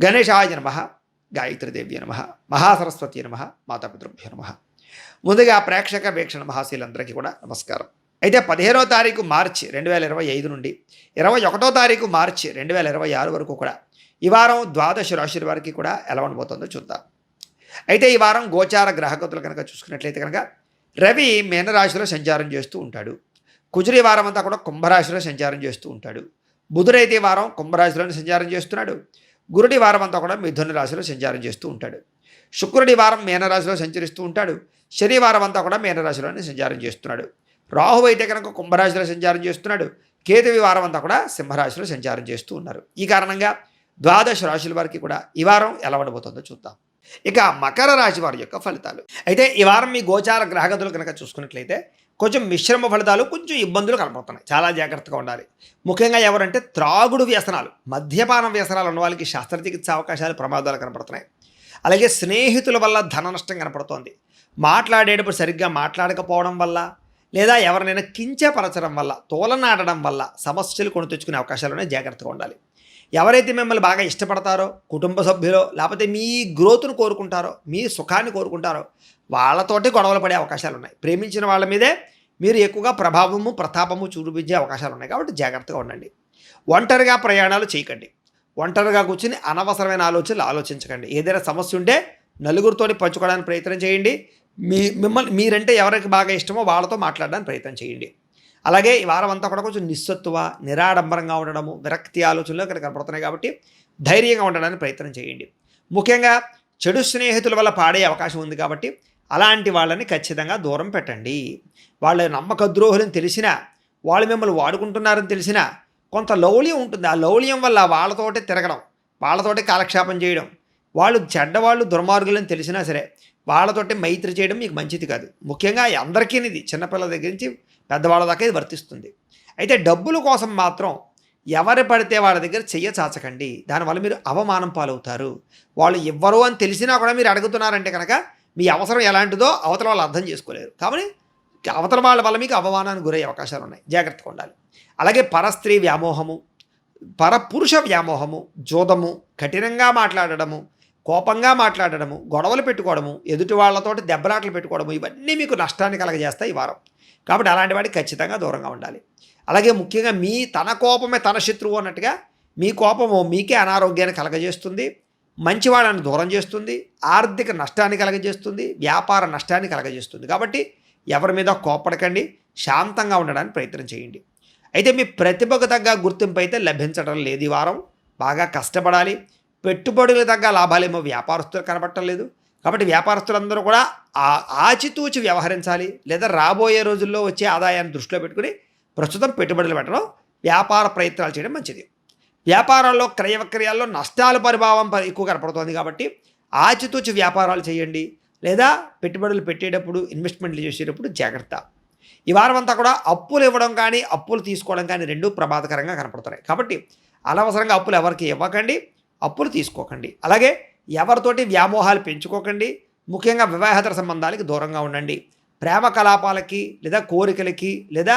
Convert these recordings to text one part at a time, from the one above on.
గణేశాయ నమః, గాయత్రీదేవ్య నమః, మహాసరస్వతి నమః, మాతాపితృభ్యో నమః. ముందుగా ప్రేక్షక వీక్షణ మహాశీలందరికీ కూడా నమస్కారం. అయితే 15వ తారీఖు మార్చి 2025 నుండి 21వ తారీఖు మార్చి 2026 వరకు కూడా ఈ వారం ద్వాదశ రాశుల వారికి కూడా ఎలా ఉండబోతుందో చూద్దాం. అయితే ఈ వారం గోచార గ్రహగతులు కనుక చూసుకున్నట్లయితే కనుక రవి మీనరాశిలో సంచారం చేస్తూ ఉంటాడు. కుజుడు ఈ వారం అంతా కూడా కుంభరాశిలో సంచారం చేస్తూ ఉంటాడు. బుధుడైతే ఈ వారం కుంభరాశిలోనే సంచారం చేస్తున్నాడు. గురుడి వారం అంతా కూడా మిథున రాశిలో సంచారం చేస్తూ ఉంటాడు. శుక్రుడి వారం మీనరాశిలో సంచరిస్తూ ఉంటాడు. శనివారం అంతా కూడా మీనరాశిలోనే సంచారం చేస్తున్నాడు. రాహు అయితే కనుక కుంభరాశిలో సంచారం చేస్తున్నాడు. కేతువి వారం అంతా కూడా సింహరాశిలో సంచారం చేస్తూ ఉన్నారు. ఈ కారణంగా ద్వాదశ రాశుల వారికి కూడా ఈ వారం ఎలా ఉండబోతుందో చూద్దాం. ఇక మకర రాశి వారి యొక్క ఫలితాలు. అయితే ఈ వారం మీ గోచార గ్రహగతులు కనుక చూసుకున్నట్లయితే కొంచెం మిశ్రమ ఫలితాలు, కొంచెం ఇబ్బందులు కనపడుతున్నాయి. చాలా జాగ్రత్తగా ఉండాలి. ముఖ్యంగా ఎవరంటే త్రాగుడు వ్యసనాలు, మద్యపానం వ్యసనాలు ఉన్న వాళ్ళకి శస్త్రచికిత్స అవకాశాలు, ప్రమాదాలు కనపడుతున్నాయి. అలాగే స్నేహితుల వల్ల ధన నష్టం కనపడుతోంది. మాట్లాడేటప్పుడు సరిగ్గా మాట్లాడకపోవడం వల్ల, లేదా ఎవరినైనా కించపరచడం వల్ల, తోలనాడడం వల్ల సమస్యలు కొని తెచ్చుకునే అవకాశాలునే జాగ్రత్తగా ఉండాలి. ఎవరైతే మిమ్మల్ని బాగా ఇష్టపడతారో, కుటుంబ సభ్యులో, లేకపోతే మీ గ్రోత్ను కోరుకుంటారో, మీ సుఖాన్ని కోరుకుంటారో వాళ్ళతోటి గొడవలు పడే అవకాశాలు ఉన్నాయి. ప్రేమించిన వాళ్ళ మీదే మీరు ఎక్కువగా ప్రభావము, ప్రతాపము చూపించే అవకాశాలు ఉన్నాయి. కాబట్టి జాగ్రత్తగా ఉండండి. ఒంటరిగా ప్రయాణాలు చేయకండి. ఒంటరిగా కూర్చుని అనవసరమైన ఆలోచనలు ఆలోచించకండి. ఏదైనా సమస్య ఉంటే నలుగురితోటి పంచుకోవడానికి ప్రయత్నం చేయండి. మీరంటే ఎవరికి బాగా ఇష్టమో వాళ్ళతో మాట్లాడడానికి ప్రయత్నం చేయండి. అలాగే ఈ వారం అంతా కూడా కొంచెం నిస్సత్తువ, నిరాడంబరంగా ఉండడము, విరక్తి ఆలోచనలు ఇక్కడ కనపడుతున్నాయి. కాబట్టి ధైర్యంగా ఉండడానికి ప్రయత్నం చేయండి. ముఖ్యంగా చెడు స్నేహితుల వల్ల పాడే అవకాశం ఉంది. కాబట్టి అలాంటి వాళ్ళని ఖచ్చితంగా దూరం పెట్టండి. వాళ్ళ నమ్మక ద్రోహులని తెలిసినా, వాళ్ళు మిమ్మల్ని వాడుకుంటున్నారని తెలిసినా కొంత లౌల్యం ఉంటుంది. ఆ లౌల్యం వల్ల వాళ్ళతోటి తిరగడం, వాళ్ళతోటి కాలక్షేపం చేయడం, వాళ్ళు చెడ్డవాళ్ళు, దుర్మార్గులని తెలిసినా సరే వాళ్ళతోటి మైత్రి చేయడం మీకు మంచిది కాదు. ముఖ్యంగా అందరికీ ఇది, చిన్నపిల్లల దగ్గర నుంచి పెద్దవాళ్ళ దాకా ఇది వర్తిస్తుంది. అయితే డబ్బుల కోసం మాత్రం ఎవరు పడితే వాళ్ళ దగ్గర చెయ్య చాచకండి. దానివల్ల మీరు అవమానం పాలవుతారు. వాళ్ళు ఇవ్వరు అని తెలిసినా కూడా మీరు అడుగుతున్నారంటే కనుక మీ అవసరం ఎలాంటిదో అవతల వాళ్ళు అర్థం చేసుకోలేరు. కాబట్టి అవతల వాళ్ళ వల్ల మీకు అవమానానికి గురయ్యే అవకాశాలు ఉన్నాయి. జాగ్రత్తగా ఉండాలి. అలాగే పరస్త్రీ వ్యామోహము, పరపురుష వ్యామోహము, జోదము, కఠినంగా మాట్లాడడము, కోపంగా మాట్లాడడము, గొడవలు పెట్టుకోవడము, ఎదుటి వాళ్ళతోటి దెబ్బలాటలు పెట్టుకోవడము, ఇవన్నీ మీకు నష్టాన్ని కలగజేస్తాయి ఈ వారం. కాబట్టి అలాంటి వాడికి ఖచ్చితంగా దూరంగా ఉండాలి. అలాగే ముఖ్యంగా తన కోపమే తన శత్రువు అన్నట్టుగా మీ కోపము మీకే అనారోగ్యాన్ని కలగజేస్తుంది, మంచివాళ్ళని దూరం చేస్తుంది, ఆర్థిక నష్టాన్ని కలగజేస్తుంది, వ్యాపార నష్టాన్ని కలగజేస్తుంది. కాబట్టి ఎవరి మీద కోపడకండి, శాంతంగా ఉండడానికి ప్రయత్నం చేయండి. అయితే మీ ప్రతిభకు తగ్గ గుర్తింపు అయితే లభించడం లేదు ఈ వారం. బాగా కష్టపడాలి. పెట్టుబడులకు తగ్గ లాభాలేమో వ్యాపారస్తులు కనబడటం లేదు. కాబట్టి వ్యాపారస్తులందరూ కూడా ఆచితూచి వ్యవహరించాలి. లేదా రాబోయే రోజుల్లో వచ్చే ఆదాయాన్ని దృష్టిలో పెట్టుకుని ప్రస్తుతం పెట్టుబడులు పెట్టడం, వ్యాపార ప్రయత్నాలు చేయడం మంచిది. వ్యాపారాల్లో క్రయ విక్రయాల్లో నష్టాల పరిభావం ఎక్కువ కనపడుతోంది. కాబట్టి ఆచితూచి వ్యాపారాలు చేయండి. లేదా పెట్టుబడులు పెట్టేటప్పుడు, ఇన్వెస్ట్మెంట్లు చేసేటప్పుడు జాగ్రత్త. ఈ వారం అంతా కూడా అప్పులు ఇవ్వడం కానీ, అప్పులు తీసుకోవడం కానీ రెండూ ప్రమాదకరంగా కనపడుతున్నాయి. కాబట్టి అనవసరంగా అప్పులు ఎవరికి ఇవ్వకండి, అప్పులు తీసుకోకండి. అలాగే ఎవరితోటి వ్యామోహాలు పెంచుకోకండి. ముఖ్యంగా వివాహేతర సంబంధాలకి దూరంగా ఉండండి. ప్రేమ కలాపాలకి, లేదా కోరికలకి, లేదా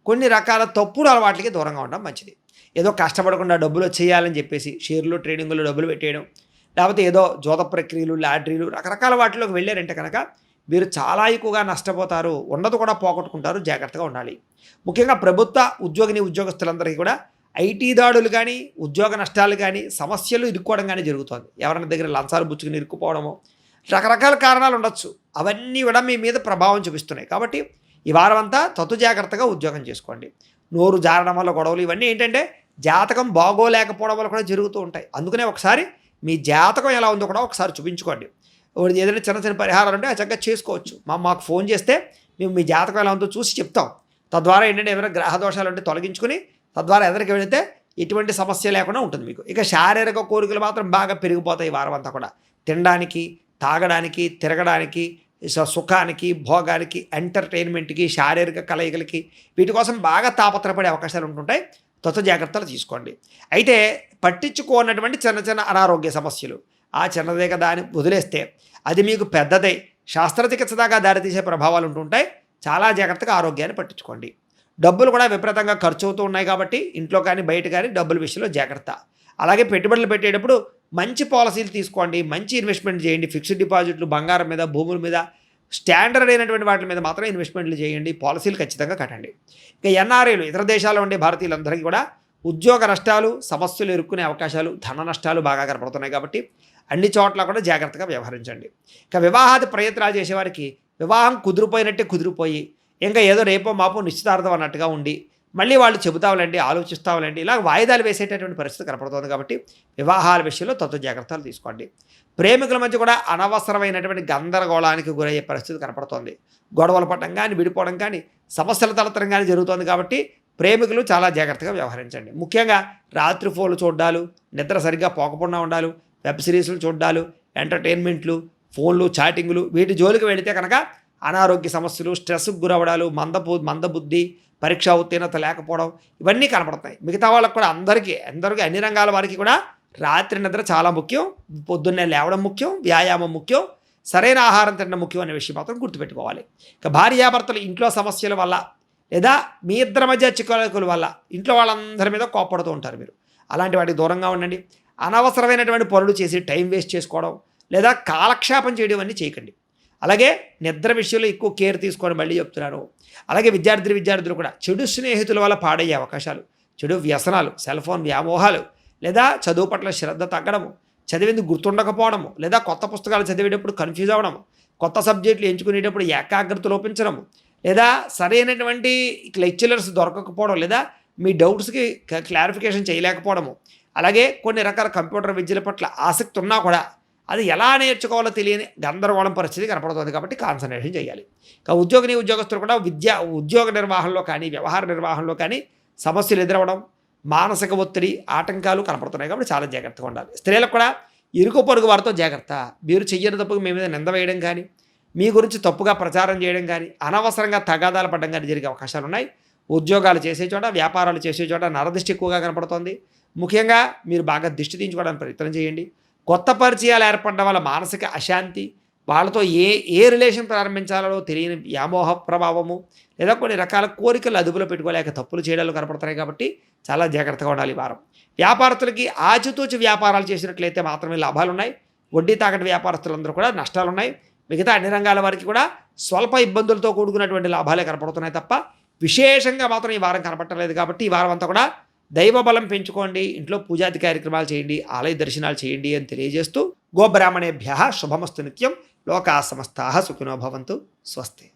కొన్ని రకాల తప్పుడు అలవాట్లకి దూరంగా ఉండడం మంచిది. ఏదో కష్టపడకుండా డబ్బులు వచ్చేయాలని చెప్పేసి షేర్లు, ట్రేడింగ్లో డబ్బులు పెట్టేయడం, లేకపోతే ఏదో జోద ప్రక్రియలు, లాటరీలు, రకరకాల వాటిలోకి వెళ్ళారంటే కనుక మీరు చాలా ఎక్కువగా నష్టపోతారు. ఉన్నది కూడా పోగొట్టుకుంటారు. జాగ్రత్తగా ఉండాలి. ముఖ్యంగా ప్రభుత్వ ఉద్యోగస్తులందరికీ కూడా ఐటీ దాడులు కానీ, ఉద్యోగ నష్టాలు కానీ, సమస్యలు ఇరుక్కోవడం కానీ జరుగుతుంది. ఎవరైనా దగ్గర లంచాలు బుచ్చుకుని ఇరుక్కుపోవడము, రకరకాల కారణాలు ఉండొచ్చు. అవన్నీ కూడా మీ మీద ప్రభావం చూపిస్తున్నాయి. కాబట్టి ఈ వారం అంతా తతు జాగ్రత్తగా ఉద్యోగం చేసుకోండి. నోరు జారడం వల్ల గొడవలు, ఇవన్నీ ఏంటంటే జాతకం బాగోలేకపోవడం వల్ల కూడా జరుగుతూ ఉంటాయి. అందుకనే ఒకసారి మీ జాతకం ఎలా ఉందో కూడా ఒకసారి చూపించుకోండి. ఏదైనా చిన్న చిన్న పరిహారాలు ఉంటే అది చక్కగా చేసుకోవచ్చు. మాకు ఫోన్ చేస్తే మేము మీ జాతకం ఎలా ఉందో చూసి చెప్తాం. తద్వారా ఏంటంటే ఏమైనా గ్రహ దోషాలు ఉంటే తొలగించుకుని తద్వారా ఎదురికి వెళితే ఎటువంటి సమస్య లేకుండా ఉంటుంది మీకు. ఇక శారీరక కోరికలు మాత్రం బాగా పెరిగిపోతాయి ఈ వారం అంతా కూడా. తినడానికి, తాగడానికి, తిరగడానికి, సుఖానికి, భోగానికి, ఎంటర్టైన్మెంట్కి, శారీరక కలయికలకి, వీటి కోసం బాగా తాపత్రపడే అవకాశాలు ఉంటుంటాయి. తొత్త జాగ్రత్తలు తీసుకోండి. అయితే పట్టించుకోనటువంటి చిన్న చిన్న అనారోగ్య సమస్యలు, ఆ చిన్నదే కదా అని వదిలేస్తే అది మీకు పెద్దదై శస్త్రచికిత్స దాకా దారితీసే ప్రభావాలు ఉంటుంటాయి. చాలా జాగ్రత్తగా ఆరోగ్యాన్ని పట్టించుకోండి. డబ్బులు కూడా విపరీతంగా ఖర్చు అవుతూ ఉన్నాయి. కాబట్టి ఇంట్లో కానీ బయట కానీ డబ్బుల విషయంలో జాగ్రత్త. అలాగే పెట్టుబడులు పెట్టేటప్పుడు మంచి పాలసీలు తీసుకోండి, మంచి ఇన్వెస్ట్మెంట్ చేయండి. ఫిక్స్డ్ డిపాజిట్లు, బంగారం మీద, భూముల మీద, స్టాండర్డ్ అయినటువంటి వాటి మీద మాత్రం ఇన్వెస్ట్మెంట్లు చేయండి. పాలసీలు ఖచ్చితంగా కట్టండి. ఇక ఎన్ఆర్ఐలు, ఇతర దేశాల్లో ఉండే భారతీయులందరికీ కూడా ఉద్యోగ నష్టాలు, సమస్యలు ఎదుర్కొనే అవకాశాలు, ధన నష్టాలు బాగా కనపడుతున్నాయి కాబట్టి అన్ని చోట్ల కూడా జాగ్రత్తగా వ్యవహరించండి. ఇక వివాహాది ప్రయత్నాలు చేసేవారికి వివాహం కుదిరిపోయినట్టే కుదిరిపోయి ఇంకా ఏదో రేపో మాపో నిశ్చితార్థం అన్నట్టుగా ఉండి మళ్ళీ వాళ్ళు చెబుతావులండి, ఆలోచిస్తావులండి, ఇలా వాయిదాలు వేసేటటువంటి పరిస్థితి కనపడుతుంది కాబట్టి వివాహాల విషయంలో తత్వ జాగ్రత్తలు తీసుకోండి. ప్రేమికుల మధ్య కూడా అనవసరమైనటువంటి గందరగోళానికి గురయ్యే పరిస్థితి కనపడుతోంది. గొడవలు పడడం కానీ, విడిపోవడం కానీ, సమస్యల తలతరం కానీ జరుగుతోంది కాబట్టి ప్రేమికులు చాలా జాగ్రత్తగా వ్యవహరించండి. ముఖ్యంగా రాత్రి ఫోన్లు చూడ్డాలు, నిద్ర సరిగ్గా పోకపోకుండా ఉండాలి, వెబ్ సిరీస్లు చూడ్డాలు, ఎంటర్టైన్మెంట్లు, ఫోన్లు, చాటింగ్లు, వీటి జోలికి వెళితే కనుక అనారోగ్య సమస్యలు, స్ట్రెస్కు గురవడాలు, మందబుద్ధి, పరీక్షా ఉత్తీర్ణత లేకపోవడం ఇవన్నీ కనపడతాయి. మిగతా వాళ్ళకు కూడా అందరికీ అన్ని రంగాల వారికి కూడా రాత్రి నిద్ర చాలా ముఖ్యం. పొద్దున్నే లేవడం ముఖ్యం, వ్యాయామం ముఖ్యం, సరైన ఆహారం తినడం ముఖ్యం అనే విషయం మాత్రం గుర్తుపెట్టుకోవాలి. ఇక భార్యాభర్తలు ఇంట్లో సమస్యల వల్ల లేదా మీ ఇద్దరి మధ్య చిక్కుల వల్ల ఇంట్లో వాళ్ళందరి మీద కోప్పడుతూ ఉంటారు. మీరు అలాంటి వాటికి దూరంగా ఉండండి. అనవసరమైనటువంటి పనులు చేసి టైం వేస్ట్ చేసుకోవడం లేదా కాలక్షేపం చేయడం అన్నీ చేయకండి. అలాగే నిద్ర విషయంలో ఎక్కువ కేర్ తీసుకొని మళ్ళీ చెప్తున్నాను. అలాగే విద్యార్థులు కూడా చెడు స్నేహితుల వల్ల పాడయ్యే అవకాశాలు, చెడు వ్యసనాలు, సెల్ ఫోన్ వ్యామోహాలు లేదా చదువు పట్ల శ్రద్ధ తగ్గడము, చదివింది గుర్తుండకపోవడము లేదా కొత్త పుస్తకాలు చదివేటప్పుడు కన్ఫ్యూజ్ అవ్వడము, కొత్త సబ్జెక్టులు ఎంచుకునేటప్పుడు ఏకాగ్రత లోపించడము లేదా సరైనటువంటి లెక్చరర్స్ దొరకకపోవడం లేదా మీ డౌట్స్కి క్లారిఫికేషన్ చేయలేకపోవడము, అలాగే కొన్ని రకాల కంప్యూటర్ విద్యల పట్ల ఆసక్తి ఉన్నా కూడా అది ఎలా నేర్చుకోవాలో తెలియని గందరగోళం పరిస్థితి కనపడుతుంది కాబట్టి కాన్సన్ట్రేషన్ చేయాలి. ఇక ఉద్యోగస్తులు కూడా ఉద్యోగ నిర్వహణలో కానీ, వ్యవహార నిర్వహణలో కానీ సమస్యలు ఎదురవ్వడం, మానసిక ఒత్తిడి, ఆటంకాలు కనపడుతున్నాయి కాబట్టి చాలా జాగ్రత్తగా ఉండాలి. స్త్రీలకు కూడా ఇరుకు పొరుగు వారితో జాగ్రత్త. మీరు చెయ్యని తప్పుకు మీ మీద నింద వేయడం కానీ, మీ గురించి తప్పుగా ప్రచారం చేయడం కానీ, అనవసరంగా తగాదాలు పడడం కానీ జరిగే అవకాశాలు ఉన్నాయి. ఉద్యోగాలు చేసే చోట, వ్యాపారాలు చేసే చోట నరదిష్టి ఎక్కువగా కనపడుతోంది. ముఖ్యంగా మీరు బాగా దిష్టి తీయించుకోవడానికి ప్రయత్నం చేయండి. కొత్త పరిచయాలు ఏర్పడడం వల్ల మానసిక అశాంతి, వాళ్ళతో ఏ రిలేషన్ ప్రారంభించాలో తెలియని వ్యామోహ ప్రభావము లేదా కొన్ని రకాల కోరికలు అదుపులో పెట్టుకోలేక తప్పులు చేయడాలు కనపడుతున్నాయి కాబట్టి చాలా జాగ్రత్తగా ఉండాలి ఈ వారం. వ్యాపారస్తులకి ఆచితూచి వ్యాపారాలు చేసినట్లయితే మాత్రమే లాభాలు ఉన్నాయి. వడ్డీ తాకటి వ్యాపారస్తులందరూ కూడా నష్టాలు ఉన్నాయి. మిగతా అన్ని రంగాల వారికి కూడా స్వల్ప ఇబ్బందులతో కూడుకున్నటువంటి లాభాలే కనపడుతున్నాయి తప్ప విశేషంగా మాత్రం ఈ వారం కనపడలేదు. కాబట్టి ఈ వారం అంతా కూడా దైవ బలం పెంచుకోండి, ఇంట్లో పూజాది కార్యక్రమాలు చేయండి, ఆలయ దర్శనాలు చేయండి అని తెలియజేస్తూ గోబ్రాహ్మణేభ్యః శుభమస్తు నిత్యం. లోకా సమస్తాః సుఖినో భవంతు. స్వస్తి.